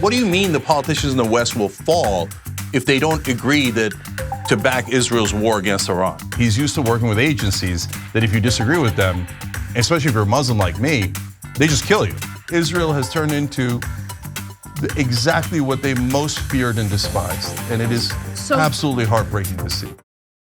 What do you mean the politicians in the West will fall if they don't agree to back Israel's war against Iran? He's used to working with agencies that if you disagree with them, especially if you're a Muslim like me, they just kill you. Israel has turned into exactly what they most feared and despised, and it is absolutely heartbreaking to see.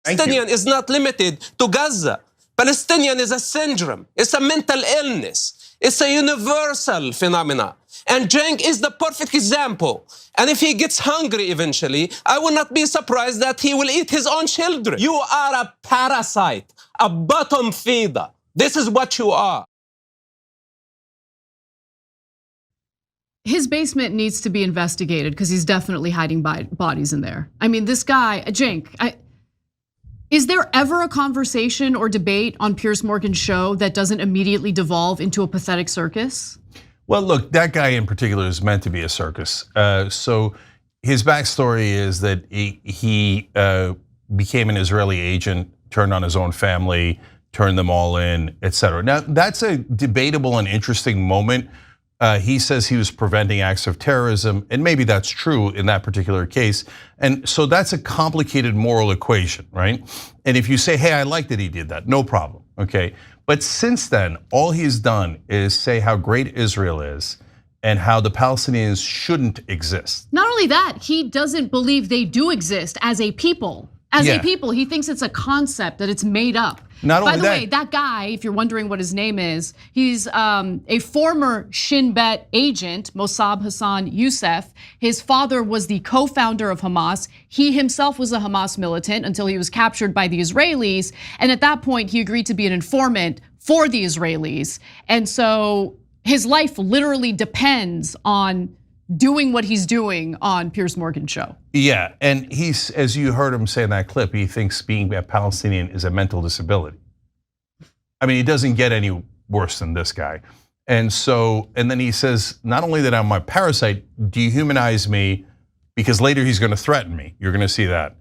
Palestinian is not limited to Gaza. Palestinian is a syndrome. It's a mental illness. It's a universal phenomenon. And Cenk is the perfect example. And if he gets hungry eventually, I will not be surprised that he will eat his own children. You are a parasite, a bottom feeder. This is what you are. His basement needs to be investigated because he's definitely hiding bodies in there. I mean, this guy, Cenk, is there ever a conversation or debate on Piers Morgan's show that doesn't immediately devolve into a pathetic circus? Well, look, that guy in particular is meant to be a circus. So his backstory is that he became an Israeli agent, turned on his own family, turned them all in, etc. Now, that's a debatable and interesting moment. He says he was preventing acts of terrorism, and maybe that's true in that particular case. And so that's a complicated moral equation, right? And if you say, hey, I like that he did that, no problem, okay? But since then, all he's done is say how great Israel is and how the Palestinians shouldn't exist. Not only that, he doesn't believe they do exist as a people. As a people, he thinks it's a concept, that it's made up. By the way, that guy, if you're wondering what his name is, he's a former Shin Bet agent, Mosab Hassan Yousef. His father was the co-founder of Hamas. He himself was a Hamas militant until he was captured by the Israelis. And at that point, he agreed to be an informant for the Israelis. And so his life literally depends on doing what he's doing on Piers Morgan's show. Yeah, and he's, as you heard him say in that clip, he thinks being a Palestinian is a mental disability. I mean, he doesn't get any worse than this guy. And so, and then he says, not only that I'm a parasite, dehumanize me, because later he's gonna threaten me. You're gonna see that.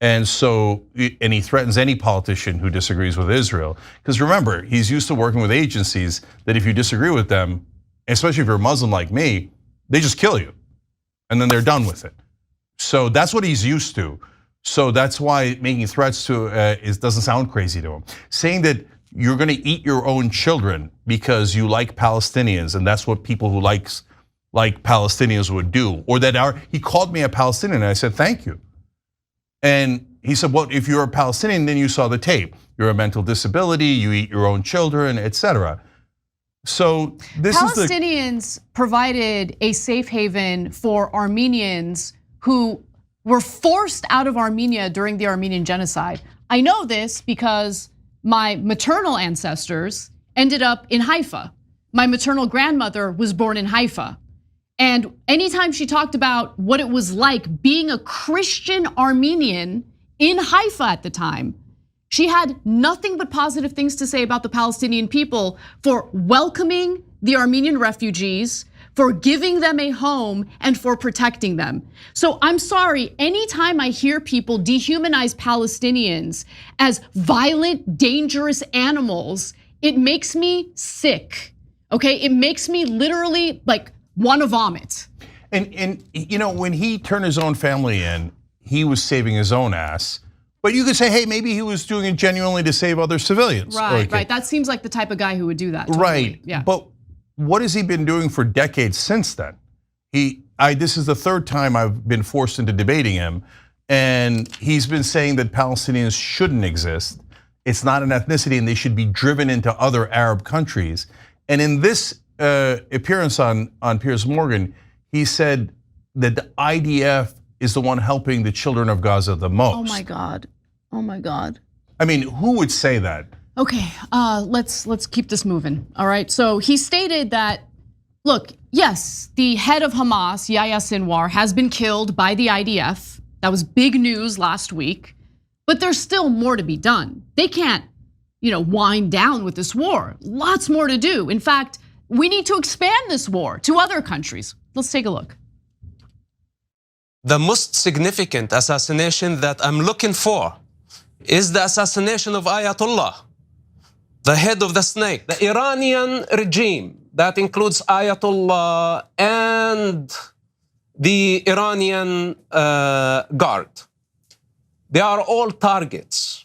And so, and he threatens any politician who disagrees with Israel. Because remember, he's used to working with agencies that if you disagree with them, especially if you're a Muslim like me, they just kill you, and then they're done with it. So that's what he's used to. So that's why making threats to doesn't sound crazy to him. Saying that you're going to eat your own children because you like Palestinians, and that's what people who like Palestinians would do. Or that he called me a Palestinian, and I said thank you. And he said, well, if you're a Palestinian, then you saw the tape. You're a mental disability. You eat your own children, etc. So this Palestinians provided a safe haven for Armenians who were forced out of Armenia during the Armenian genocide. I know this because my maternal ancestors ended up in Haifa. My maternal grandmother was born in Haifa. And anytime she talked about what it was like being a Christian Armenian in Haifa at the time, she had nothing but positive things to say about the Palestinian people for welcoming the Armenian refugees, for giving them a home, and for protecting them. So I'm sorry, anytime I hear people dehumanize Palestinians as violent, dangerous animals, it makes me sick, okay? It makes me literally like want to vomit. And you know, when he turned his own family in, he was saving his own ass. But you could say, hey, maybe he was doing it genuinely to save other civilians. Right, right. That seems like the type of guy who would do that. Totally. Right. Yeah. But what has he been doing for decades since then? This is the third time I've been forced into debating him, and he's been saying that Palestinians shouldn't exist. It's not an ethnicity, and they should be driven into other Arab countries. And in this appearance on Piers Morgan, he said that the IDF is the one helping the children of Gaza the most. Oh my God, oh my God. I mean, who would say that? Okay, let's keep this moving, all right? So he stated that, look, yes, the head of Hamas, Yahya Sinwar, has been killed by the IDF. That was big news last week, but there's still more to be done. They can't, wind down with this war. Lots more to do. In fact, we need to expand this war to other countries. Let's take a look. The most significant assassination that I'm looking for is the assassination of Ayatollah, the head of the snake, the Iranian regime that includes Ayatollah and the Iranian guard. They are all targets.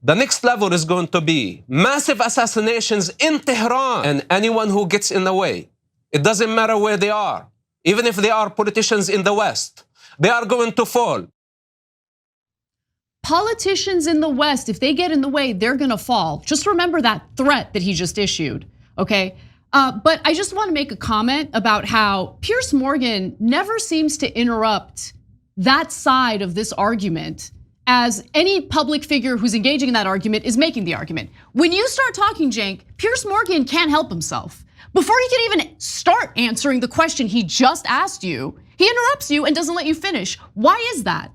The next level is going to be massive assassinations in Tehran, and anyone who gets in the way. It doesn't matter where they are. Even if they are politicians in the West, they are going to fall. Politicians in the West, if they get in the way, they're gonna fall. Just remember that threat that he just issued, okay? But I just wanna make a comment about how Piers Morgan never seems to interrupt that side of this argument as any public figure who's engaging in that argument is making the argument. When you start talking, Cenk, Piers Morgan can't help himself. Before you can even start answering the question he just asked you, he interrupts you and doesn't let you finish. Why is that?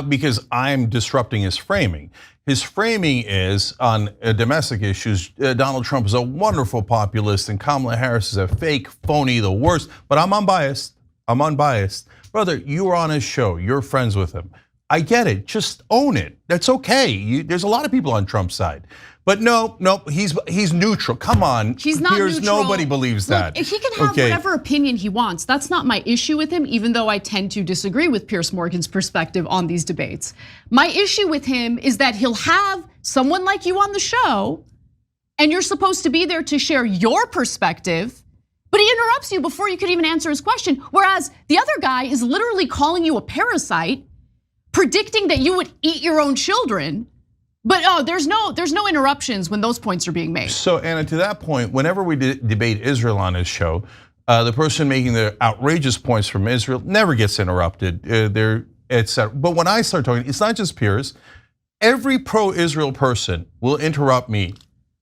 Because I'm disrupting his framing. His framing is on domestic issues. Donald Trump is a wonderful populist and Kamala Harris is a fake, phony, the worst. But I'm unbiased. I'm unbiased. Brother, you were on his show. You're friends with him. I get it. Just own it. That's okay. There's a lot of people on Trump's side. But no, he's neutral. Come on. He's not neutral. Nobody believes that. Look, he can have whatever opinion he wants. That's not my issue with him, even though I tend to disagree with Piers Morgan's perspective on these debates. My issue with him is that he'll have someone like you on the show, and you're supposed to be there to share your perspective, but he interrupts you before you could even answer his question. Whereas the other guy is literally calling you a parasite, predicting that you would eat your own children. But there's no interruptions when those points are being made. So Anna, to that point, whenever we debate Israel on his show, the person making the outrageous points from Israel never gets interrupted. Etc. But when I start talking, it's not just Piers. Every pro-Israel person will interrupt me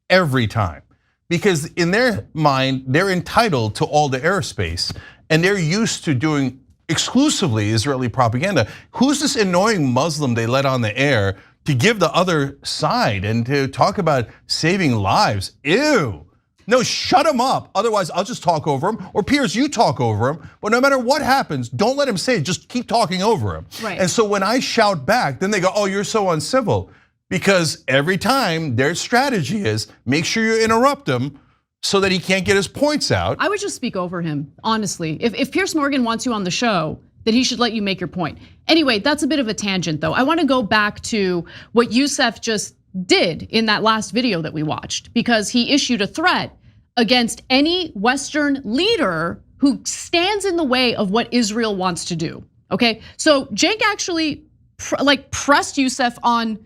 every time because in their mind, they're entitled to all the airspace and they're used to doing exclusively Israeli propaganda. Who's this annoying Muslim they let on the air to give the other side and to talk about saving lives? Ew. No, shut him up. Otherwise, I'll just talk over him. Or Piers, you talk over him. But no matter what happens, don't let him say it. Just keep talking over him. Right. And so when I shout back, then they go, oh, you're so uncivil. Because every time their strategy is make sure you interrupt him so that he can't get his points out. I would just speak over him, honestly. If Piers Morgan wants you on the show, then he should let you make your point. Anyway, that's a bit of a tangent though. I wanna go back to what Yousef just did in that last video that we watched, because he issued a threat against any Western leader who stands in the way of what Israel wants to do, okay? So Cenk actually pressed Yousef on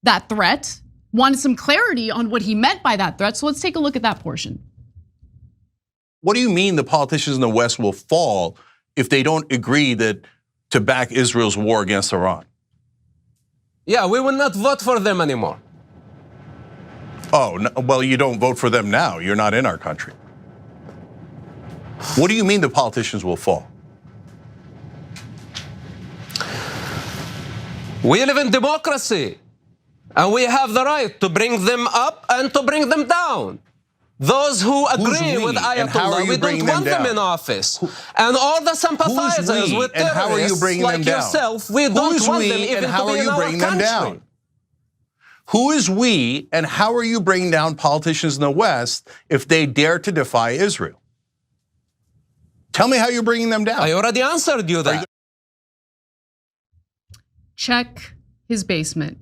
that threat, wanted some clarity on what he meant by that threat. So let's take a look at that portion. What do you mean the politicians in the West will fall if they don't agree to back Israel's war against Iran? Yeah, we will not vote for them anymore. Oh, well, you don't vote for them now. You're not in our country. What do you mean the politicians will fall? We live in democracy, and we have the right to bring them up and to bring them down. Those who agree with Ayatollah, we don't want them in office. And all the sympathizers with terrorists like yourself, we don't want them even to be in our country. Who is we and how are you bringing down politicians in the West if they dare to defy Israel? Tell me how you're bringing them down. I already answered you that. Check his basement,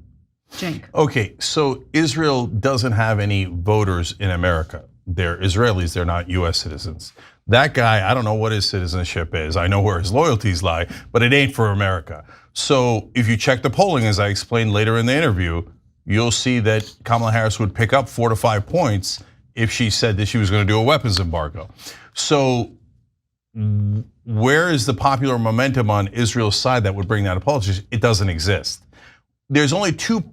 Cenk. Okay, so Israel doesn't have any voters in America. They're Israelis, they're not US citizens. That guy, I don't know what his citizenship is. I know where his loyalties lie, but it ain't for America. So if you check the polling, as I explained later in the interview, you'll see that Kamala Harris would pick up 4 to 5 points if she said that she was going to do a weapons embargo. So where is the popular momentum on Israel's side that would bring down a politician? It doesn't exist. There's only 2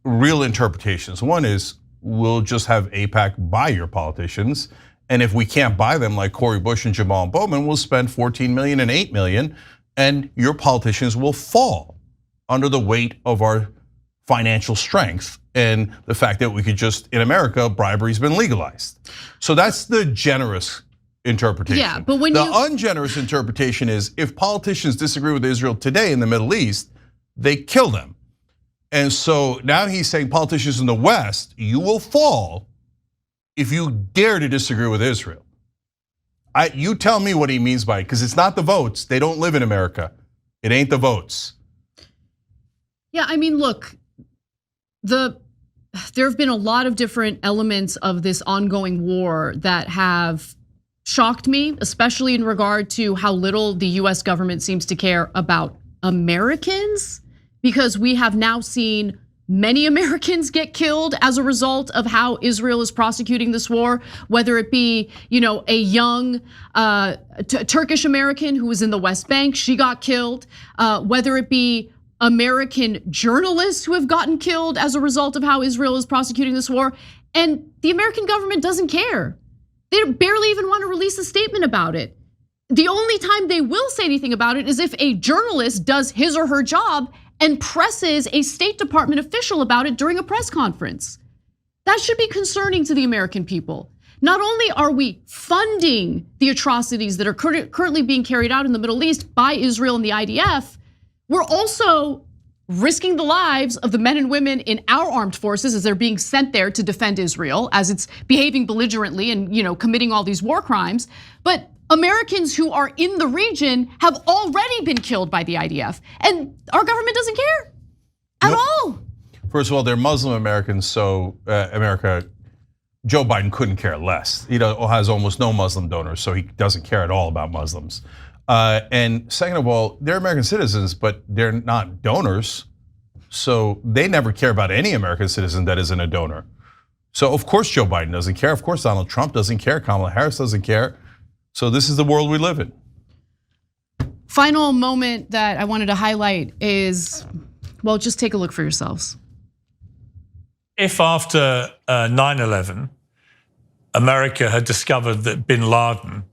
real interpretations. One is we'll just have AIPAC buy your politicians, and if we can't buy them like Cori Bush and Jamal Bowman, we'll spend 14 million and 8 million, and your politicians will fall under the weight of our financial strength and the fact that we could just, in America, bribery's been legalized. So that's the generous interpretation. Yeah, but when the ungenerous interpretation is if politicians disagree with Israel today in the Middle East, they kill them. And so now he's saying politicians in the West, you will fall if you dare to disagree with Israel. You tell me what he means by it, because it's not the votes. They don't live in America. It ain't the votes. Yeah, I mean, look, there have been a lot of different elements of this ongoing war that have shocked me, especially in regard to how little the US government seems to care about Americans, because we have now seen many Americans get killed as a result of how Israel is prosecuting this war, whether it be, a young Turkish American who was in the West Bank, she got killed, whether it be American journalists who have gotten killed as a result of how Israel is prosecuting this war, and the American government doesn't care. They barely even want to release a statement about it. The only time they will say anything about it is if a journalist does his or her job and presses a State Department official about it during a press conference. That should be concerning to the American people. Not only are we funding the atrocities that are currently being carried out in the Middle East by Israel and the IDF, we're also risking the lives of the men and women in our armed forces as they're being sent there to defend Israel, as it's behaving belligerently and committing all these war crimes. But Americans who are in the region have already been killed by the IDF, and our government doesn't care at all. First of all, they're Muslim Americans, so Joe Biden couldn't care less. He has almost no Muslim donors, so he doesn't care at all about Muslims. And second of all, they're American citizens, but they're not donors. So they never care about any American citizen that isn't a donor. So of course Joe Biden doesn't care. Of course Donald Trump doesn't care. Kamala Harris doesn't care. So this is the world we live in. Final moment that I wanted to highlight is, well, just take a look for yourselves. If after 9/11, America had discovered that bin Laden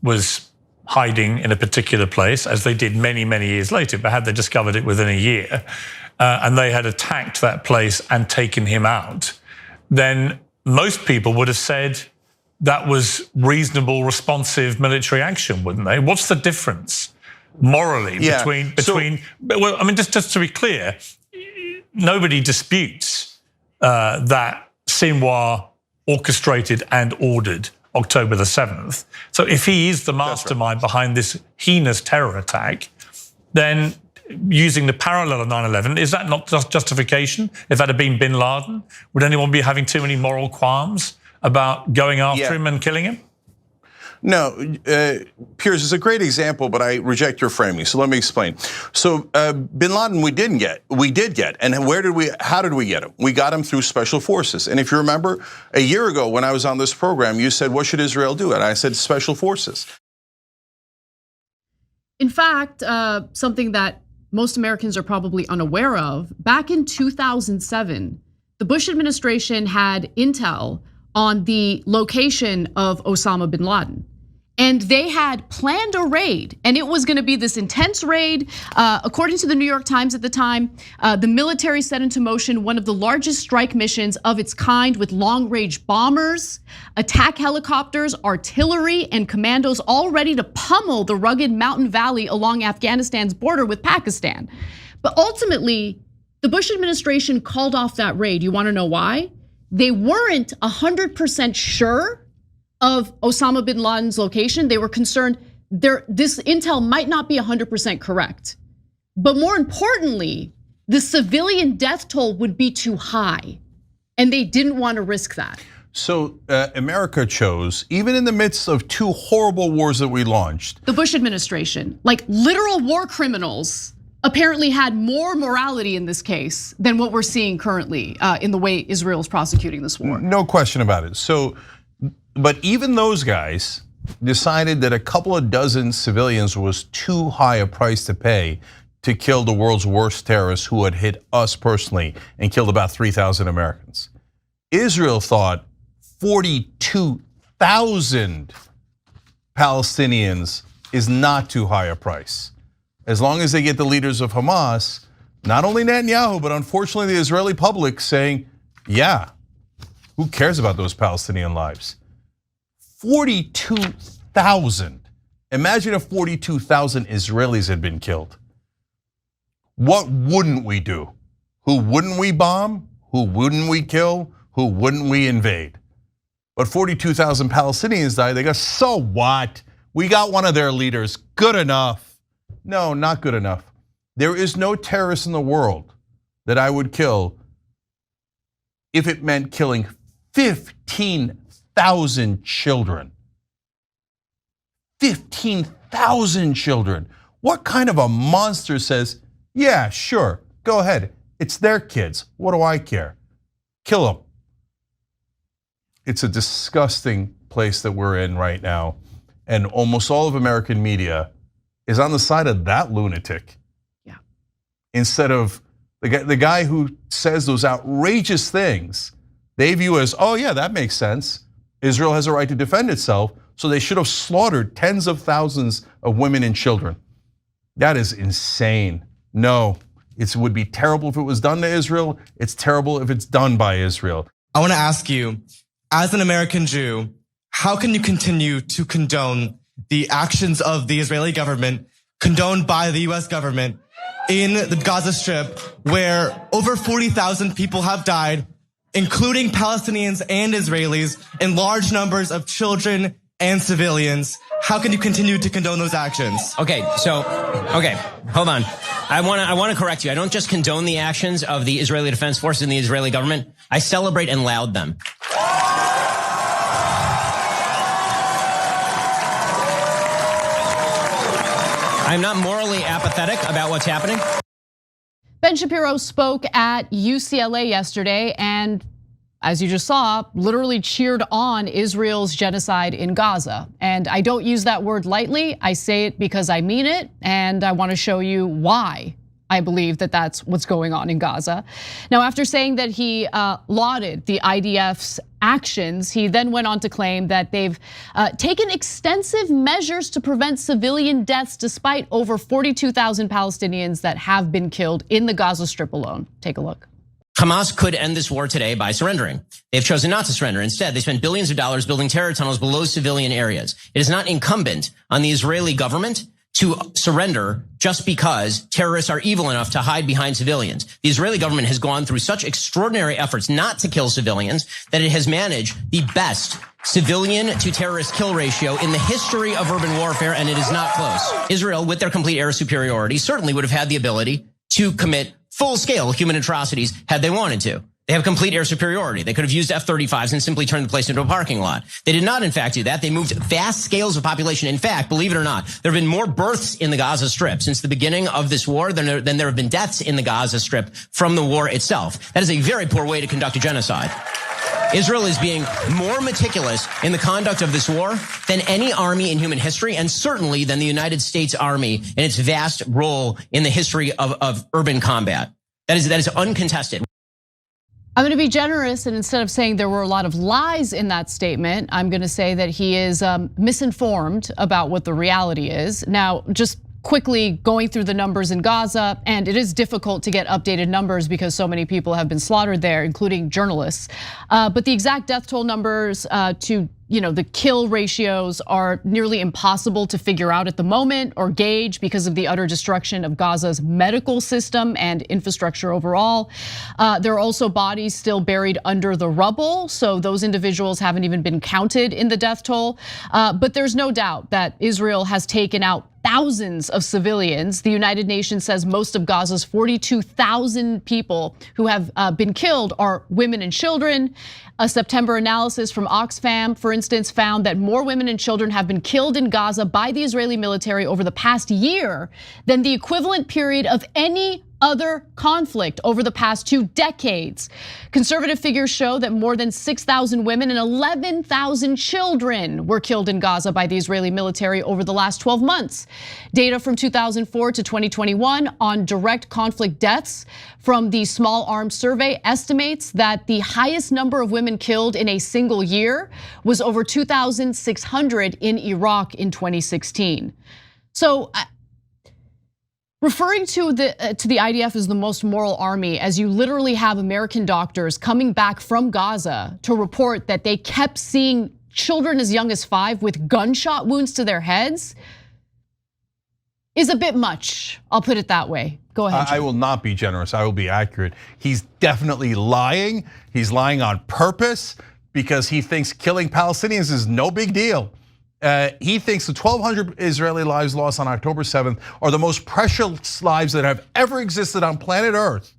was hiding in a particular place, as they did many, many years later, but had they discovered it within a year, and they had attacked that place and taken him out, then most people would have said that was reasonable, responsive military action, wouldn't they? What's the difference morally between? Well, I mean, just to be clear, nobody disputes that Sinwar orchestrated and ordered October the 7th. So if he is the mastermind behind this heinous terror attack, then using the parallel of 9/11, is that not just justification? If that had been bin Laden, would anyone be having too many moral qualms about going after him and killing him? No, Piers is a great example, but I reject your framing. So let me explain. So bin Laden we did get, and how did we get him? We got him through special forces. And if you remember, a year ago when I was on this program, you said, what should Israel do? And I said, special forces. In fact, something that most Americans are probably unaware of, back in 2007, the Bush administration had intel on the location of Osama bin Laden. And they had planned a raid, and it was gonna be this intense raid. According to the New York Times at the time, the military set into motion one of the largest strike missions of its kind, with long-range bombers, attack helicopters, artillery, and commandos all ready to pummel the rugged mountain valley along Afghanistan's border with Pakistan. But ultimately, the Bush administration called off that raid. You wanna know why? They weren't 100% sure of Osama bin Laden's location. They were concerned this intel might not be 100% correct. But more importantly, the civilian death toll would be too high, and they didn't want to risk that. So America chose, even in the midst of two horrible wars that we launched. The Bush administration, like literal war criminals, apparently had more morality in this case than what we're seeing currently in the way Israel is prosecuting this war. No question about it. So, but even those guys decided that a couple of dozen civilians was too high a price to pay to kill the world's worst terrorists who had hit us personally and killed about 3,000 Americans. Israel thought 42,000 Palestinians is not too high a price. As long as they get the leaders of Hamas, not only Netanyahu, but unfortunately the Israeli public saying, yeah, who cares about those Palestinian lives? 42,000. Imagine if 42,000 Israelis had been killed. What wouldn't we do? Who wouldn't we bomb? Who wouldn't we kill? Who wouldn't we invade? but 42,000 Palestinians died. They go, so what? We got one of their leaders, good enough. No, not good enough. There is no terrorist in the world that I would kill if it meant killing 15,000 children. 15,000 children. What kind of a monster says, yeah, sure, go ahead. It's their kids. What do I care? Kill them. It's a disgusting place that we're in right now. And almost all of American media is on the side of that lunatic. Yeah. Instead of the guy who says those outrageous things, they view as, oh yeah, that makes sense. Israel has a right to defend itself, so they should have slaughtered tens of thousands of women and children. That is insane. No, it would be terrible if it was done to Israel. It's terrible if it's done by Israel. I want to ask you, as an American Jew, how can you continue to condone the actions of the Israeli government, condoned by the US government, in the Gaza Strip, where over 40,000 people have died, including Palestinians and Israelis, and large numbers of children and civilians? How can you continue to condone those actions? Okay, hold on. I want to correct you. I don't just condone the actions of the Israeli Defense Forces and the Israeli government. I celebrate and laud them. I'm not morally apathetic about what's happening. Ben Shapiro spoke at UCLA yesterday and, as you just saw, literally cheered on Israel's genocide in Gaza. And I don't use that word lightly. I say it because I mean it, and I want to show you why I believe that that's what's going on in Gaza. Now, after saying that he lauded the IDF's actions, he then went on to claim that they've taken extensive measures to prevent civilian deaths despite over 42,000 Palestinians that have been killed in the Gaza Strip alone. Take a look. Hamas could end this war today by surrendering. They've chosen not to surrender. Instead, they spent billions of dollars building terror tunnels below civilian areas. It is not incumbent on the Israeli government to surrender just because terrorists are evil enough to hide behind civilians. The Israeli government has gone through such extraordinary efforts not to kill civilians that it has managed the best civilian to terrorist kill ratio in the history of urban warfare, and it is not close. Israel, with their complete air superiority, certainly would have had the ability to commit full-scale human atrocities had they wanted to. They have complete air superiority. They could have used F-35s and simply turned the place into a parking lot. They did not, in fact, do that. They moved vast scales of population. In fact, believe it or not, there have been more births in the Gaza Strip since the beginning of this war than there have been deaths in the Gaza Strip from the war itself. That is a very poor way to conduct a genocide. Israel is being more meticulous in the conduct of this war than any army in human history, and certainly than the United States Army in its vast role in the history of urban combat. That is uncontested. I'm going to be generous, and instead of saying there were a lot of lies in that statement, I'm going to say that he is misinformed about what the reality is. Now, just quickly going through the numbers in Gaza, and it is difficult to get updated numbers because so many people have been slaughtered there, including journalists. But the exact death toll numbers to the kill ratios are nearly impossible to figure out at the moment or gauge because of the utter destruction of Gaza's medical system and infrastructure overall. There are also bodies still buried under the rubble, so those individuals haven't even been counted in the death toll. But there's no doubt that Israel has taken out thousands of civilians. The United Nations says most of Gaza's 42,000 people who have been killed are women and children. A September analysis from Oxfam, for instance, found that more women and children have been killed in Gaza by the Israeli military over the past year than the equivalent period of any other conflict over the past 2 decades. Conservative figures show that more than 6,000 women and 11,000 children were killed in Gaza by the Israeli military over the last 12 months. Data from 2004 to 2021 on direct conflict deaths from the Small Arms Survey estimates that the highest number of women killed in a single year was over 2,600 in Iraq in 2016. So, referring to the IDF as the most moral army, as you literally have American doctors coming back from Gaza to report that they kept seeing children as young as 5 with gunshot wounds to their heads, is a bit much. I'll put it that way. Go ahead. I will not be generous. I will be accurate. He's definitely lying. He's lying on purpose. because he thinks killing Palestinians is no big deal. He thinks the 1,200 Israeli lives lost on October 7th are the most precious lives that have ever existed on planet Earth.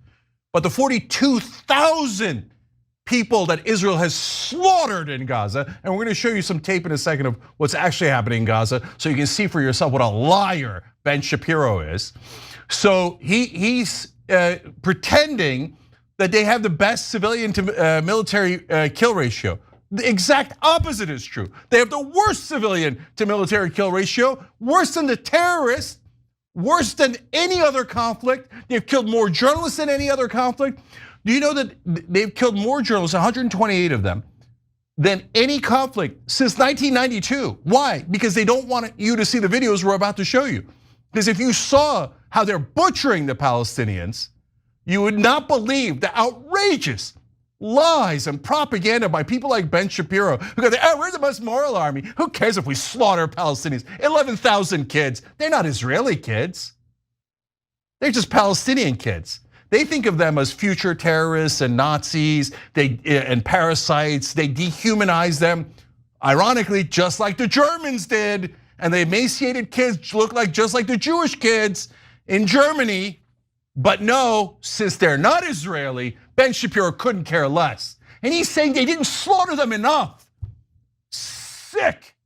But the 42,000 people that Israel has slaughtered in Gaza, and we're gonna show you some tape in a second of what's actually happening in Gaza so you can see for yourself what a liar Ben Shapiro is. So he's pretending that they have the best civilian to military kill ratio. The exact opposite is true. They have the worst civilian to military kill ratio, worse than the terrorists, worse than any other conflict. They've killed more journalists than any other conflict. Do you know that they've killed more journalists, 128 of them, than any conflict since 1992? Why? Because they don't want you to see the videos we're about to show you. Because if you saw how they're butchering the Palestinians, you would not believe the outrageous lies and propaganda by people like Ben Shapiro, who go, oh, we're the most moral army. Who cares if we slaughter Palestinians? 11,000 kids. They're not Israeli kids. They're just Palestinian kids. They think of them as future terrorists and Nazis and parasites. They dehumanize them, ironically, just like the Germans did. And the emaciated kids look just like the Jewish kids in Germany. But no, since they're not Israeli, Ben Shapiro couldn't care less. And he's saying they didn't slaughter them enough. Sick.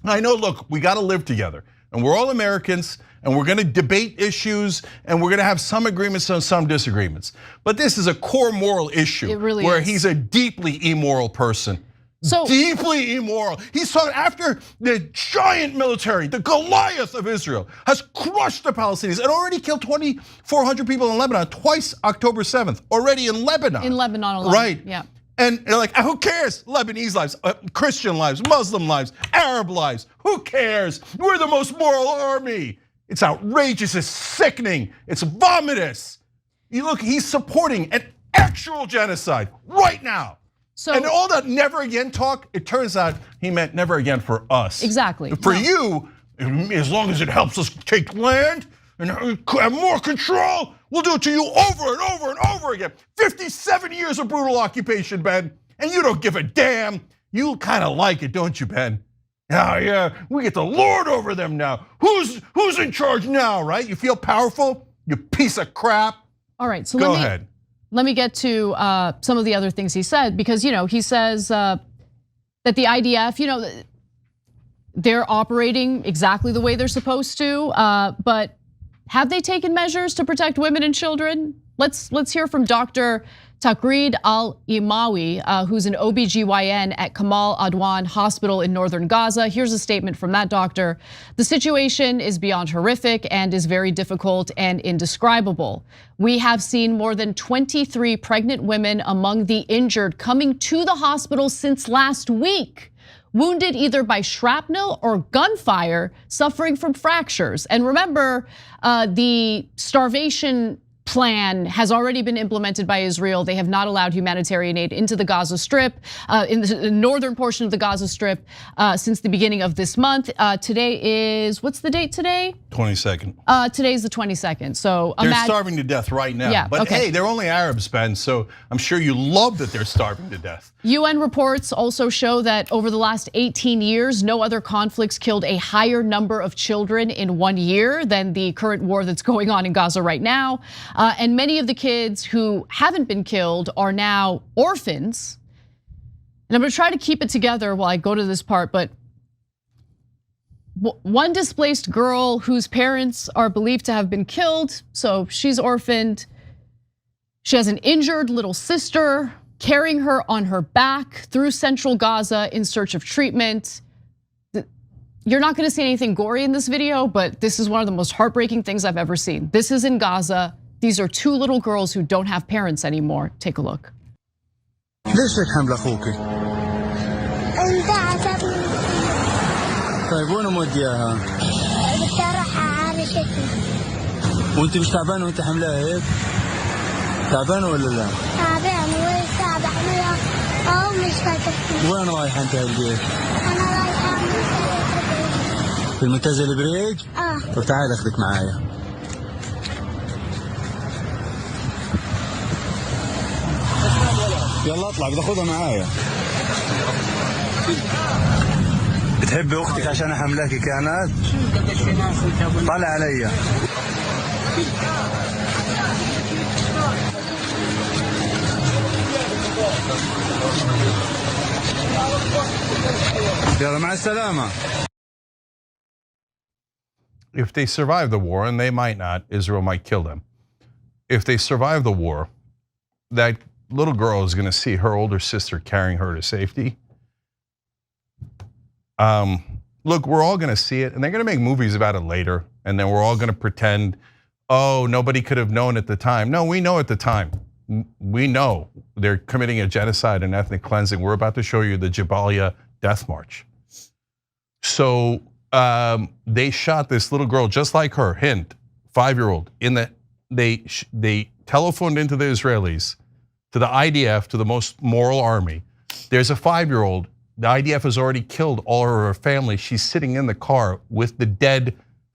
I know, look, we gotta live together. And we're all Americans, and we're gonna debate issues, and we're gonna have some agreements and some disagreements. But this is a core moral issue where he's a deeply immoral person. So deeply immoral. He's talking after the giant military, the Goliath of Israel, has crushed the Palestinians and already killed 2,400 people in Lebanon, twice October 7th, already in Lebanon. In Lebanon alone, right? Yeah. And they're like, who cares? Lebanese lives, Christian lives, Muslim lives, Arab lives, who cares? We're the most moral army. It's outrageous, it's sickening, it's vomitous. You look, he's supporting an actual genocide right now. So, and all that never again talk, it turns out he meant never again for us. Exactly. For you, as long as it helps us take land and have more control, we'll do it to you over and over and over again. 57 years of brutal occupation, Ben, and you don't give a damn. You kind of like it, don't you, Ben? Oh yeah, we get to lord over them now. Who's in charge now, right? You feel powerful, you piece of crap. All right, so go ahead. Let me get to some of the other things he said, because he says that the IDF, they're operating exactly the way they're supposed to, but have they taken measures to protect women and children? Let's hear from Dr. Taqreed Al-Imawi, who's an OBGYN at Kamal Adwan Hospital in northern Gaza. Here's a statement from that doctor. The situation is beyond horrific and is very difficult and indescribable. We have seen more than 23 pregnant women among the injured coming to the hospital since last week, wounded either by shrapnel or gunfire, suffering from fractures. And remember, the starvation plan has already been implemented by Israel. They have not allowed humanitarian aid into the Gaza Strip, in the northern portion of the Gaza Strip, since the beginning of this month. Today is, what's the date today? 22nd. Today's the 22nd, so they're starving to death right now. Yeah, but okay. Hey, they're only Arabs, Ben, so I'm sure you love that they're starving to death. UN reports also show that over the last 18 years, no other conflicts killed a higher number of children in 1 year than the current war that's going on in Gaza right now. And many of the kids who haven't been killed are now orphans. And I'm gonna try to keep it together while I go to this part, but one displaced girl whose parents are believed to have been killed, so she's orphaned. She has an injured little sister carrying her on her back through central Gaza in search of treatment. You're not gonna see anything gory in this video, but this is one of the most heartbreaking things I've ever seen. This is in Gaza. These are two little girls who don't have parents anymore. Take a look. ليش هيك حمل اخوك؟ انت عصبني. طيب وين مودياها؟ بدي اروح اعالجتني. وانت مش تعبانه وانت حملها هيك؟ تعبانه ولا لا؟ تعبان وتعب احملها او مش فاتتني. وين رايحه انت هالبيت؟ انا رايحه في المنتزه البريج؟ طب تعال اخذك معايا. يلا اطلع بدي اخذها معايا. بتحبي اختك عشان حملاكي كانت؟ طلع عليا. يلا مع السلامة. If they survive the war, and they might not, Israel might kill them. If they survive the war, that little girl is going to see her older sister carrying her to safety. Look, we're all going to see it, and they're going to make movies about it later, and then we're all going to pretend, oh, nobody could have known at the time. No, we know at the time. We know they're committing a genocide and ethnic cleansing. We're about to show you the Jabalia death march. So they shot this little girl just like her, Hind, 5-year-old. They telephoned into the Israelis, to the IDF, to the most moral army. There's a 5-year-old. The IDF has already killed all of her family. She's sitting in the car with the dead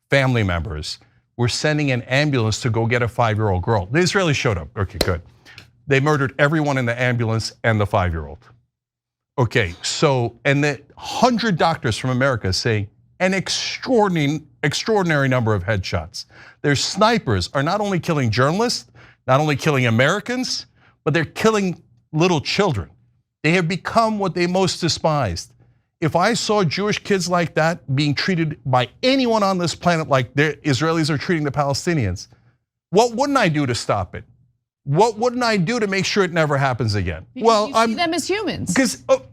family members. We're sending an ambulance to go get a 5-year-old girl. The Israelis showed up. Okay, good. They murdered everyone in the ambulance and the 5-year-old. Okay, so, and the 100 doctors from America say an extraordinary number of headshots. Their snipers are not only killing journalists, not only killing Americans, but they're killing little children. They have become what they most despised. If I saw Jewish kids like that being treated by anyone on this planet like the Israelis are treating the Palestinians, what wouldn't I do to stop it? What wouldn't I do to make sure it never happens again? Because you see them as humans.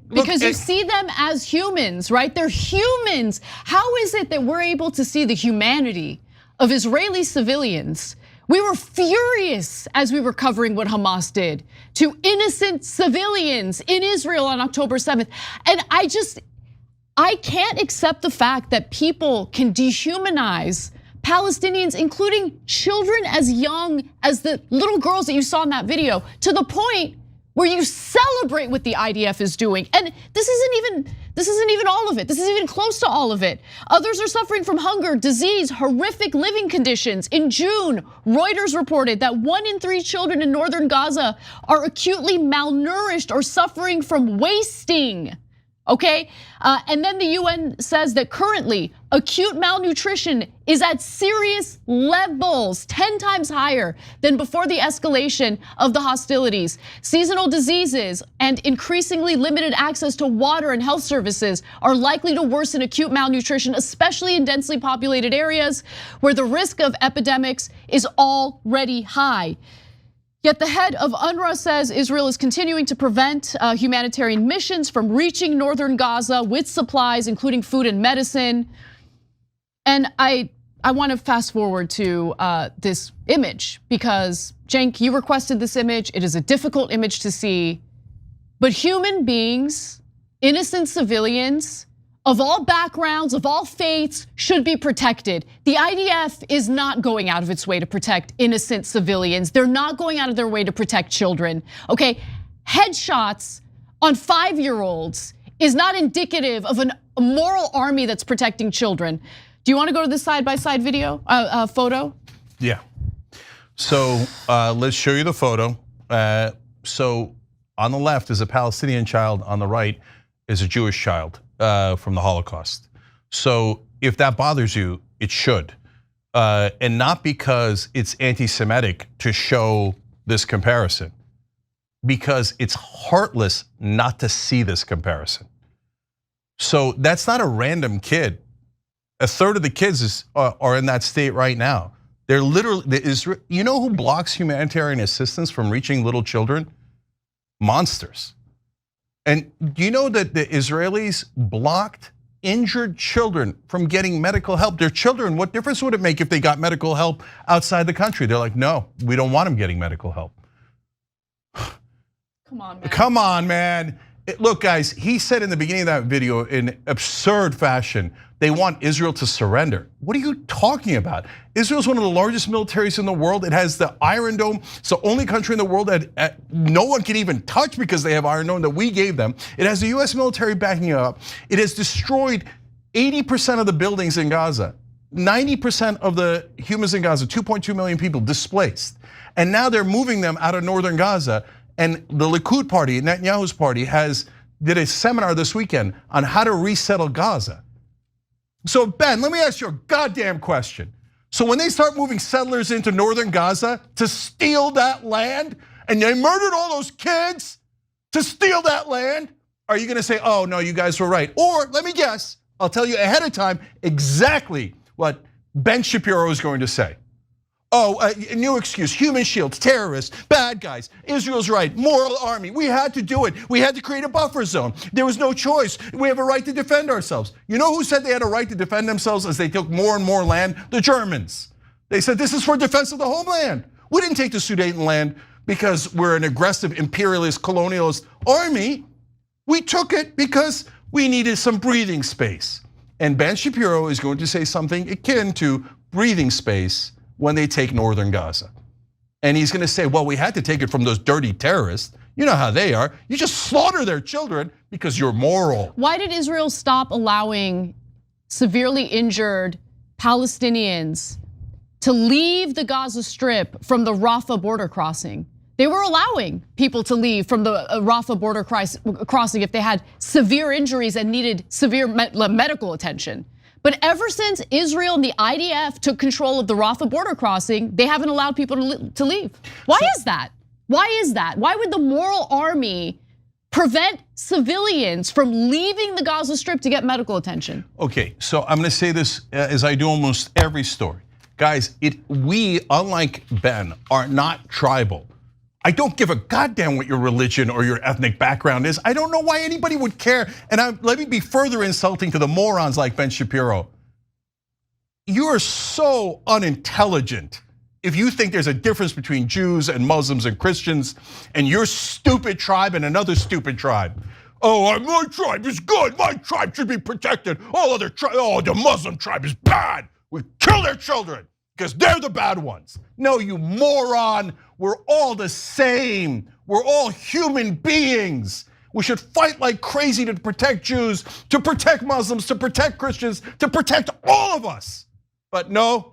Because you see them as humans, right? They're humans. How is it that we're able to see the humanity of Israeli civilians? We were furious as we were covering what Hamas did to innocent civilians in Israel on October 7th. And I can't accept the fact that people can dehumanize Palestinians, including children as young as the little girls that you saw in that video, to the point where you celebrate what the IDF is doing. And this isn't even all of it. This isn't even close to all of it. Others are suffering from hunger, disease, horrific living conditions. In June, Reuters reported that 1 in 3 children in northern Gaza are acutely malnourished or suffering from wasting. Okay, and then the UN says that currently acute malnutrition is at serious levels, 10 times higher than before the escalation of the hostilities. Seasonal diseases and increasingly limited access to water and health services are likely to worsen acute malnutrition, especially in densely populated areas where the risk of epidemics is already high. Yet the head of UNRWA says Israel is continuing to prevent humanitarian missions from reaching northern Gaza with supplies, including food and medicine. And I want to fast forward to this image because, Cenk, you requested this image. It is a difficult image to see. But human beings, innocent civilians, of all backgrounds, of all faiths, should be protected. The IDF is not going out of its way to protect innocent civilians. They're not going out of their way to protect children, okay? Headshots on 5-year-olds is not indicative of a moral army that's protecting children. Do you want to go to the side-by-side video, photo? Yeah, so let's show you the photo. So on the left is a Palestinian child, on the right is a Jewish child from the Holocaust. So if that bothers you, it should. And not because it's anti-Semitic to show this comparison, because it's heartless not to see this comparison. So that's not a random kid. A third of the kids are in that state right now. They're literally, you know who blocks humanitarian assistance from reaching little children? Monsters. And do you know that the Israelis blocked injured children from getting medical help? Their children, what difference would it make if they got medical help outside the country? They're like, no, we don't want them getting medical help. Come on, man. Come on, man. Look, guys, he said in the beginning of that video in absurd fashion, they want Israel to surrender. What are you talking about? Israel's one of the largest militaries in the world. It has the Iron Dome. It's the only country in the world that no one can even touch because they have Iron Dome that we gave them. It has the US military backing it up. It has destroyed 80% of the buildings in Gaza. 90% of the humans in Gaza, 2.2 million people displaced. And now they're moving them out of northern Gaza. And the Likud party, Netanyahu's party, has did a seminar this weekend on how to resettle Gaza. So Ben, let me ask you a goddamn question. So when they start moving settlers into northern Gaza to steal that land, and they murdered all those kids to steal that land, are you gonna say, oh no, you guys were right? Or let me guess, I'll tell you ahead of time exactly what Ben Shapiro is going to say. Oh, a new excuse, human shields, terrorists, bad guys, Israel's right, moral army. We had to do it. We had to create a buffer zone. There was no choice. We have a right to defend ourselves. You know who said they had a right to defend themselves as they took more and more land? The Germans. They said this is for defense of the homeland. We didn't take the Sudetenland because we're an aggressive imperialist, colonialist army. We took it because we needed some breathing space. And Ben Shapiro is going to say something akin to breathing space when they take northern Gaza. And he's gonna say, well, we had to take it from those dirty terrorists. You know how they are. You just slaughter their children because you're moral. Why did Israel stop allowing severely injured Palestinians to leave the Gaza Strip from the Rafah border crossing? They were allowing people to leave from the Rafah border crossing if they had severe injuries and needed severe medical attention. But ever since Israel and the IDF took control of the Rafah border crossing, they haven't allowed people to leave. Why is that? Why is that? Why would the moral army prevent civilians from leaving the Gaza Strip to get medical attention? Okay, so I'm gonna say this as I do almost every story. Guys, we, unlike Ben, are not tribal. I don't give a goddamn what your religion or your ethnic background is. I don't know why anybody would care. And let me be further insulting to the morons like Ben Shapiro. You are so unintelligent if you think there's a difference between Jews and Muslims and Christians and your stupid tribe and another stupid tribe. Oh, my tribe is good. My tribe should be protected. All other tribes, oh, the Muslim tribe is bad. We kill their children because they're the bad ones. No, you moron. We're all the same. We're all human beings. We should fight like crazy to protect Jews, to protect Muslims, to protect Christians, to protect all of us. But no,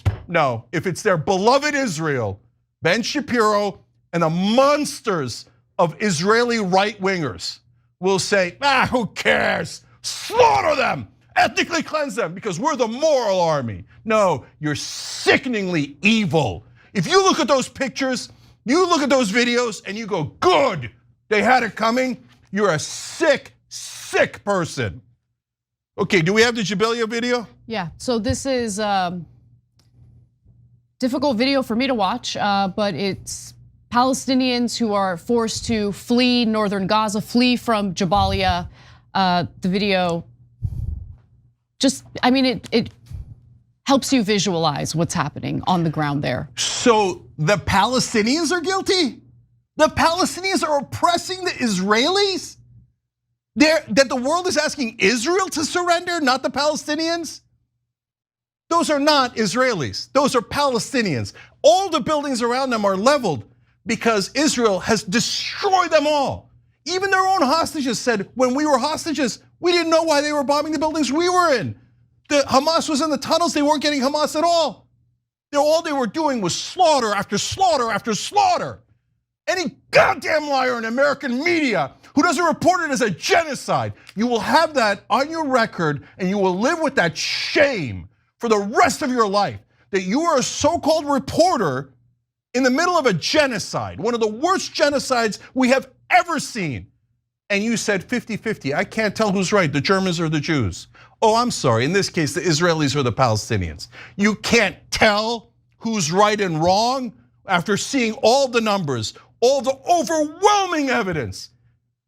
if it's their beloved Israel, Ben Shapiro and the monsters of Israeli right-wingers will say, who cares? Slaughter them, ethnically cleanse them because we're the moral army. No, you're sickeningly evil. If you look at those pictures, you look at those videos and you go, good, they had it coming. You're a sick, sick person. Okay, do we have the Jabelia video? Yeah, so this is difficult video for me to watch, but it's Palestinians who are forced to flee northern Gaza, flee from Jabalia. The video it helps you visualize what's happening on the ground there. So the Palestinians are guilty? The Palestinians are oppressing the Israelis? That the world is asking Israel to surrender, not the Palestinians? Those are not Israelis, those are Palestinians. All the buildings around them are leveled because Israel has destroyed them all. Even their own hostages said, when we were hostages, we didn't know why they were bombing the buildings we were in. The Hamas was in the tunnels, they weren't getting Hamas at all. All they were doing was slaughter after slaughter after slaughter. Any goddamn liar in American media who doesn't report it as a genocide, you will have that on your record and you will live with that shame for the rest of your life, that you are a so-called reporter in the middle of a genocide, one of the worst genocides we have ever seen. And you said 50-50, I can't tell who's right, the Germans or the Jews. Oh, I'm sorry, in this case, the Israelis or the Palestinians. You can't tell who's right and wrong after seeing all the numbers, all the overwhelming evidence.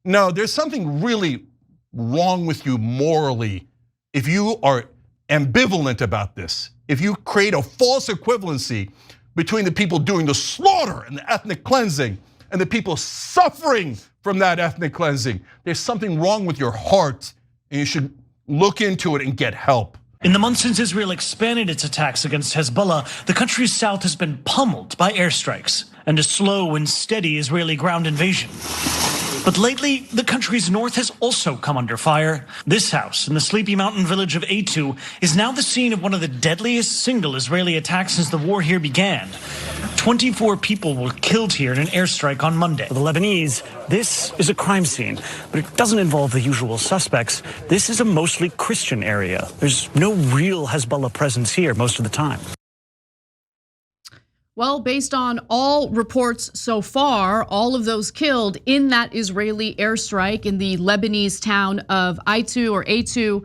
No, there's something really wrong with you morally if you are ambivalent about this. If you create a false equivalency between the people doing the slaughter and the ethnic cleansing and the people suffering from that ethnic cleansing, there's something wrong with your heart and you should look into it and get help. In the months since Israel expanded its attacks against Hezbollah, the country's south has been pummeled by airstrikes and a slow and steady Israeli ground invasion. But lately, the country's north has also come under fire. This house in the sleepy mountain village of Eitu is now the scene of one of the deadliest single Israeli attacks since the war here began. 24 people were killed here in an airstrike on Monday. For the Lebanese, this is a crime scene, but it doesn't involve the usual suspects. This is a mostly Christian area. There's no real Hezbollah presence here most of the time. Well, based on all reports so far, all of those killed in that Israeli airstrike in the Lebanese town of Aitu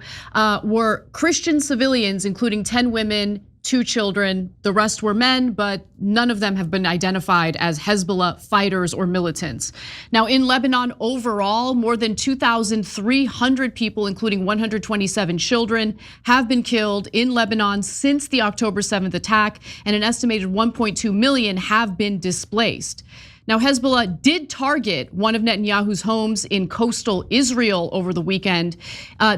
were Christian civilians, including 10 women, 2 children. The rest were men, but none of them have been identified as Hezbollah fighters or militants. Now, in Lebanon overall, more than 2,300 people, including 127 children, have been killed in Lebanon since the October 7th attack, and an estimated 1.2 million have been displaced. Now, Hezbollah did target one of Netanyahu's homes in coastal Israel over the weekend.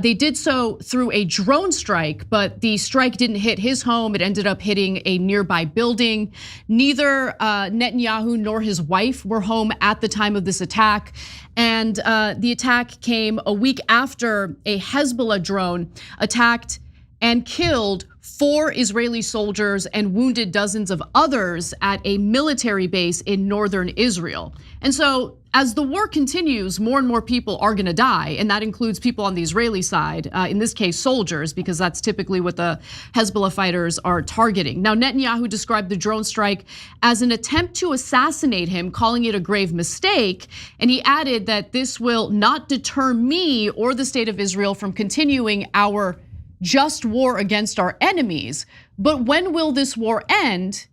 They did so through a drone strike, but the strike didn't hit his home. It ended up hitting a nearby building. Neither Netanyahu nor his wife were home at the time of this attack. And the attack came a week after a Hezbollah drone attacked and killed 4 Israeli soldiers and wounded dozens of others at a military base in northern Israel. And so as the war continues, more and more people are gonna die, and that includes people on the Israeli side, in this case soldiers, because that's typically what the Hezbollah fighters are targeting. Now, Netanyahu described the drone strike as an attempt to assassinate him, calling it a grave mistake, and he added that this will not deter me or the state of Israel from continuing our just war against our enemies. But when will this war end?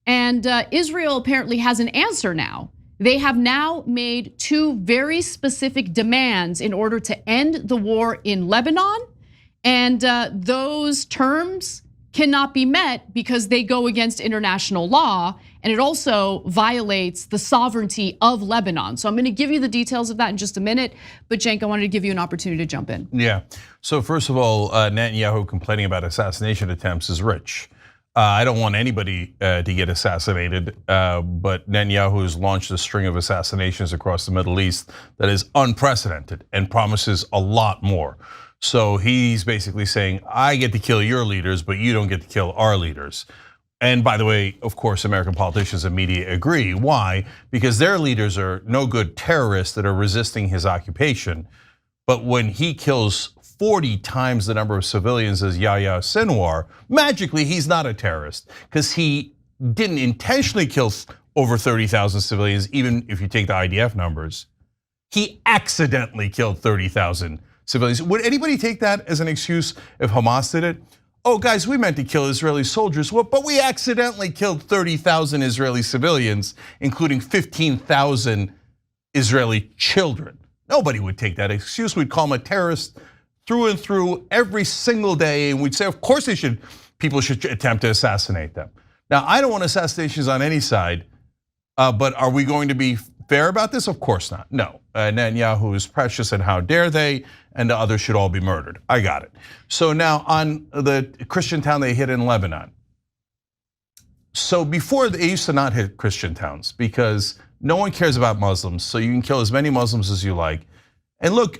And Israel apparently has an answer now. They have now made 2 very specific demands in order to end the war in Lebanon. And those terms cannot be met because they go against international law, and it also violates the sovereignty of Lebanon. So I'm gonna give you the details of that in just a minute, but Cenk, I wanted to give you an opportunity to jump in. Yeah, so first of all, Netanyahu complaining about assassination attempts is rich. I don't want anybody to get assassinated, but Netanyahu has launched a string of assassinations across the Middle East that is unprecedented and promises a lot more. So he's basically saying, I get to kill your leaders, but you don't get to kill our leaders. And by the way, of course, American politicians and media agree. Why? Because their leaders are no good terrorists that are resisting his occupation. But when he kills 40 times the number of civilians as Yahya Sinwar, magically he's not a terrorist because he didn't intentionally kill over 30,000 civilians, even if you take the IDF numbers. He accidentally killed 30,000 civilians. Would anybody take that as an excuse if Hamas did it? Oh, guys, we meant to kill Israeli soldiers, but we accidentally killed 30,000 Israeli civilians, including 15,000 Israeli children. Nobody would take that excuse. We'd call him a terrorist through and through every single day, and we'd say, of course people should attempt to assassinate them. Now, I don't want assassinations on any side, but are we going to be fair about this? Of course not, no. Netanyahu is precious and how dare they, and the others should all be murdered. I got it. So now on the Christian town they hit in Lebanon. So before they used to not hit Christian towns because no one cares about Muslims, so you can kill as many Muslims as you like. And look,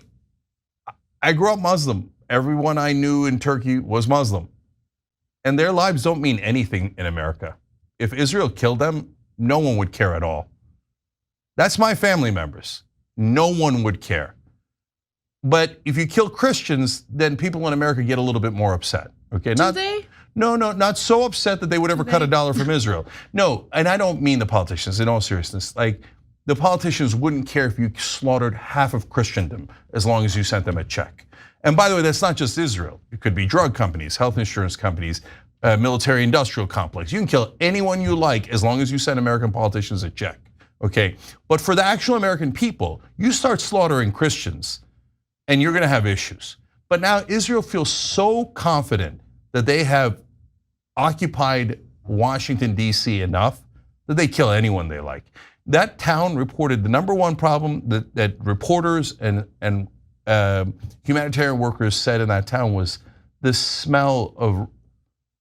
I grew up Muslim. Everyone I knew in Turkey was Muslim. And their lives don't mean anything in America. If Israel killed them, no one would care at all. That's my family members. No one would care. But if you kill Christians, then people in America get a little bit more upset. Okay, Do they? No, not so upset that they would ever cut a dollar from Israel. No, and I don't mean the politicians, in all seriousness. Like, the politicians wouldn't care if you slaughtered half of Christendom as long as you sent them a check. And by the way, that's not just Israel. It could be drug companies, health insurance companies, military industrial complex. You can kill anyone you like as long as you send American politicians a check. Okay, but for the actual American people, you start slaughtering Christians and you're gonna have issues. But now Israel feels so confident that they have occupied Washington, D.C. enough that they kill anyone they like. That town reported the #1 problem that reporters and humanitarian workers said in that town was the smell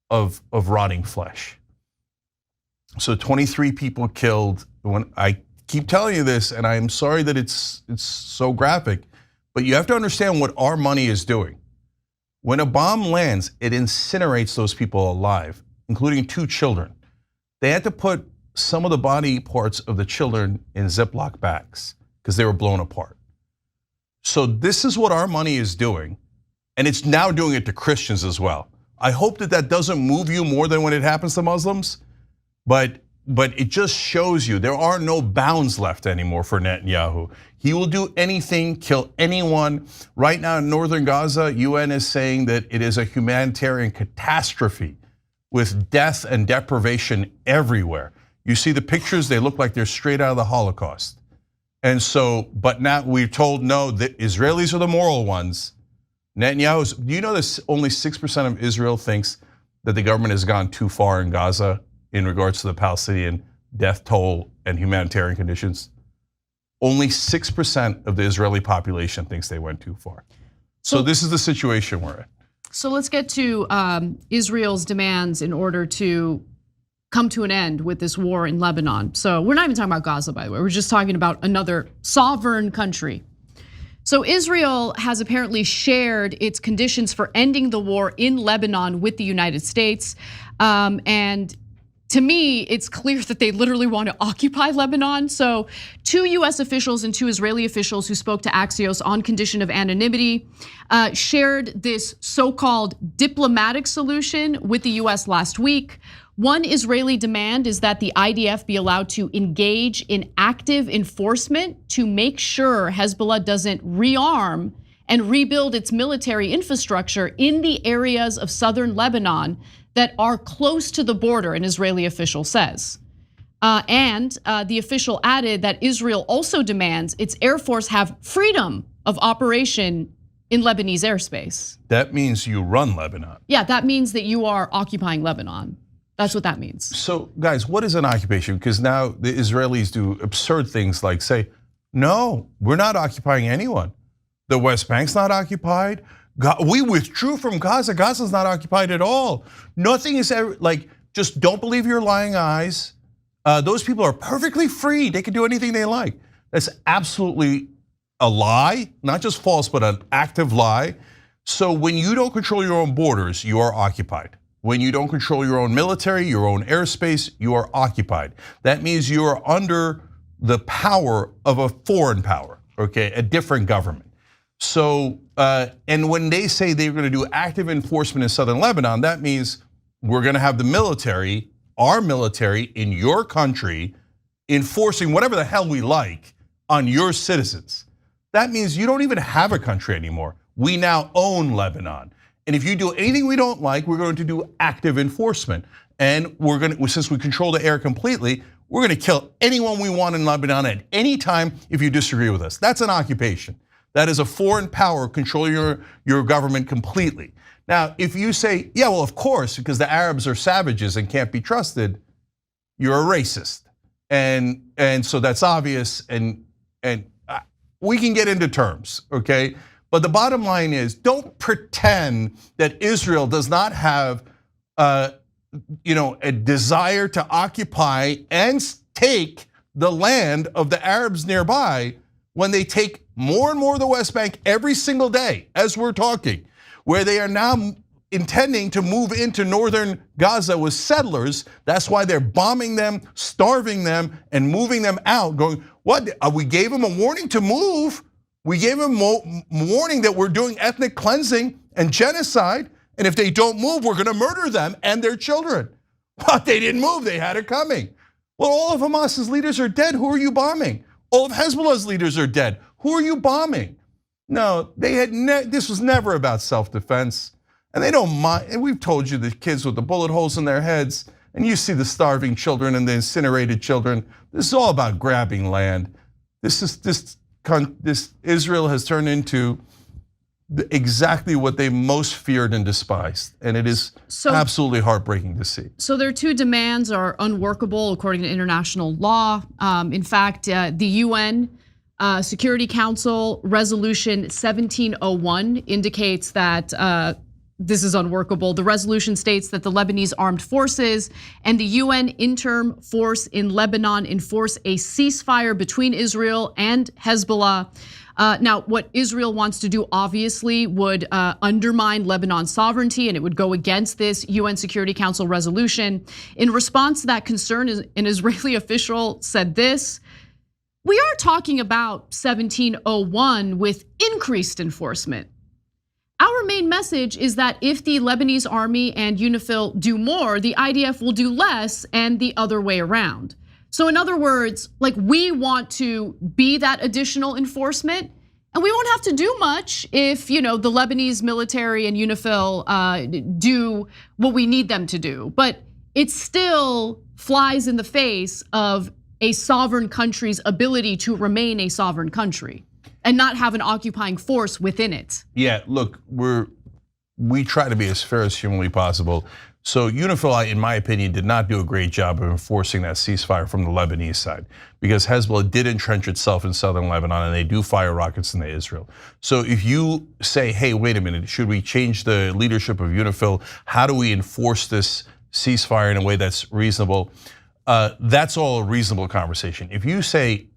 of rotting flesh. So 23 people killed. When I keep telling you this, and I am sorry that it's so graphic, but you have to understand what our money is doing. When a bomb lands, it incinerates those people alive, including 2 children. They had to put some of the body parts of the children in Ziploc bags because they were blown apart. So this is what our money is doing, and it's now doing it to Christians as well. I hope that that doesn't move you more than when it happens to Muslims, but it just shows you there are no bounds left anymore for Netanyahu. He will do anything, kill anyone. Right now in northern Gaza, UN is saying that it is a humanitarian catastrophe with death and deprivation everywhere. You see the pictures, they look like they're straight out of the Holocaust. And so, but now we're told no, the Israelis are the moral ones. Netanyahu's, do you know that only 6% of Israel thinks that the government has gone too far in Gaza in regards to the Palestinian death toll and humanitarian conditions? Only 6% of the Israeli population thinks they went too far. So this is the situation we're in. So let's get to Israel's demands in order to come to an end with this war in Lebanon. So we're not even talking about Gaza, by the way. We're just talking about another sovereign country. So Israel has apparently shared its conditions for ending the war in Lebanon with the United States. And to me, it's clear that they literally want to occupy Lebanon. So 2 US officials and 2 Israeli officials who spoke to Axios on condition of anonymity shared this so-called diplomatic solution with the US last week. One Israeli demand is that the IDF be allowed to engage in active enforcement to make sure Hezbollah doesn't rearm and rebuild its military infrastructure in the areas of southern Lebanon that are close to the border, an Israeli official says. And the official added that Israel also demands its Air Force have freedom of operation in Lebanese airspace. That means you run Lebanon. Yeah, that means that you are occupying Lebanon. That's what that means. So guys, what is an occupation? Because now the Israelis do absurd things like say, no, we're not occupying anyone. The West Bank's not occupied. We withdrew from Gaza. Gaza's not occupied at all. Nothing is ever, like, just don't believe your lying eyes. Those people are perfectly free. They can do anything they like. That's absolutely a lie, not just false, but an active lie. So when you don't control your own borders, you are occupied. When you don't control your own military, your own airspace, you are occupied. That means you are under the power of a foreign power, okay, a different government. So, and when they say they're gonna do active enforcement in southern Lebanon, that means we're gonna have the military, our military in your country, enforcing whatever the hell we like on your citizens. That means you don't even have a country anymore. We now own Lebanon. And if you do anything we don't like, we're going to do active enforcement. And we're going to, since we control the air completely, we're going to kill anyone we want in Lebanon at any time if you disagree with us. That's an occupation. That is a foreign power controlling your government completely. Now, if you say, yeah, well, of course, because the Arabs are savages and can't be trusted, you're a racist. And so that's obvious, and we can get into terms, okay? But the bottom line is, don't pretend that Israel does not have a desire to occupy and take the land of the Arabs nearby when they take more and more of the West Bank every single day, as we're talking, where they are now intending to move into northern Gaza with settlers. That's why they're bombing them, starving them, and moving them out, going, what? We gave them a warning to move. We gave them a warning that we're doing ethnic cleansing and genocide, and if they don't move, we're gonna murder them and their children. But they didn't move, they had it coming. Well, all of Hamas's leaders are dead, who are you bombing? All of Hezbollah's leaders are dead, who are you bombing? No, this was never about self-defense, and they don't mind, and we've told you the kids with the bullet holes in their heads, and you see the starving children and the incinerated children. This is all about grabbing land. This Israel has turned into exactly what they most feared and despised, and it is absolutely heartbreaking to see. So their 2 demands are unworkable according to international law. In fact, the UN Security Council Resolution 1701 indicates that this is unworkable. The resolution states that the Lebanese armed forces and the UN interim force in Lebanon enforce a ceasefire between Israel and Hezbollah. Now, what Israel wants to do obviously would undermine Lebanon's sovereignty, and it would go against this UN Security Council resolution. In response to that concern, an Israeli official said this: "We are talking about 1701 with increased enforcement. Our main message is that if the Lebanese army and UNIFIL do more, the IDF will do less, and the other way around." So in other words, like, we want to be that additional enforcement, and we won't have to do much if, the Lebanese military and UNIFIL do what we need them to do. But it still flies in the face of a sovereign country's ability to remain a sovereign country and not have an occupying force within it. Yeah, look, we try to be as fair as humanly possible. So UNIFIL, in my opinion, did not do a great job of enforcing that ceasefire from the Lebanese side, because Hezbollah did entrench itself in southern Lebanon, and they do fire rockets into Israel. So if you say, hey, wait a minute, should we change the leadership of UNIFIL? How do we enforce this ceasefire in a way that's reasonable? That's all a reasonable conversation. If you say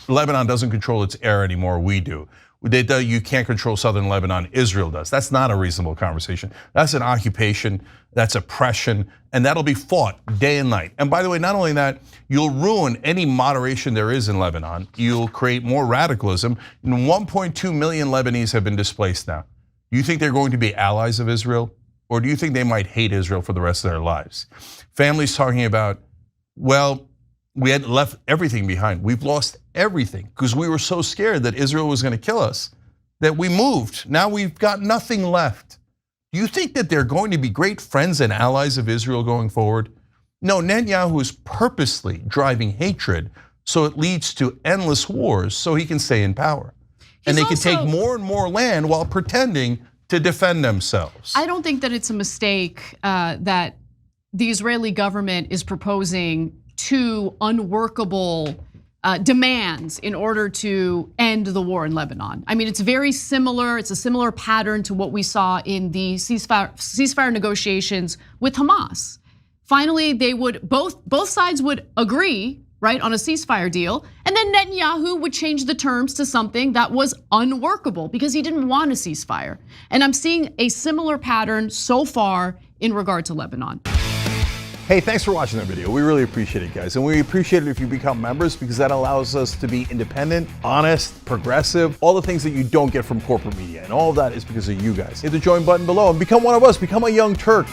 Lebanon doesn't control its air anymore, we do. You can't control southern Lebanon, Israel does. That's not a reasonable conversation. That's an occupation, that's oppression, and that'll be fought day and night. And by the way, not only that, you'll ruin any moderation there is in Lebanon. You'll create more radicalism. And 1.2 million Lebanese have been displaced now. Do you think they're going to be allies of Israel? Or do you think they might hate Israel for the rest of their lives? Families talking about, well, we had left everything behind. We've lost everything because we were so scared that Israel was going to kill us that we moved. Now we've got nothing left. Do you think that they're going to be great friends and allies of Israel going forward? No, Netanyahu is purposely driving hatred so it leads to endless wars so he can stay in power. And they can take more and more land while pretending to defend themselves. I don't think that it's a mistake that the Israeli government is proposing two unworkable demands in order to end the war in Lebanon. I mean, it's very similar. It's a similar pattern to what we saw in the ceasefire negotiations with Hamas. Finally, they would both sides would agree, right, on a ceasefire deal, and then Netanyahu would change the terms to something that was unworkable because he didn't want a ceasefire. And I'm seeing a similar pattern so far in regard to Lebanon. Hey, thanks for watching that video. We really appreciate it, guys. And we appreciate it if you become members, because that allows us to be independent, honest, progressive, all the things that you don't get from corporate media. And all of that is because of you guys. Hit the join button below and become one of us, become a young Turk.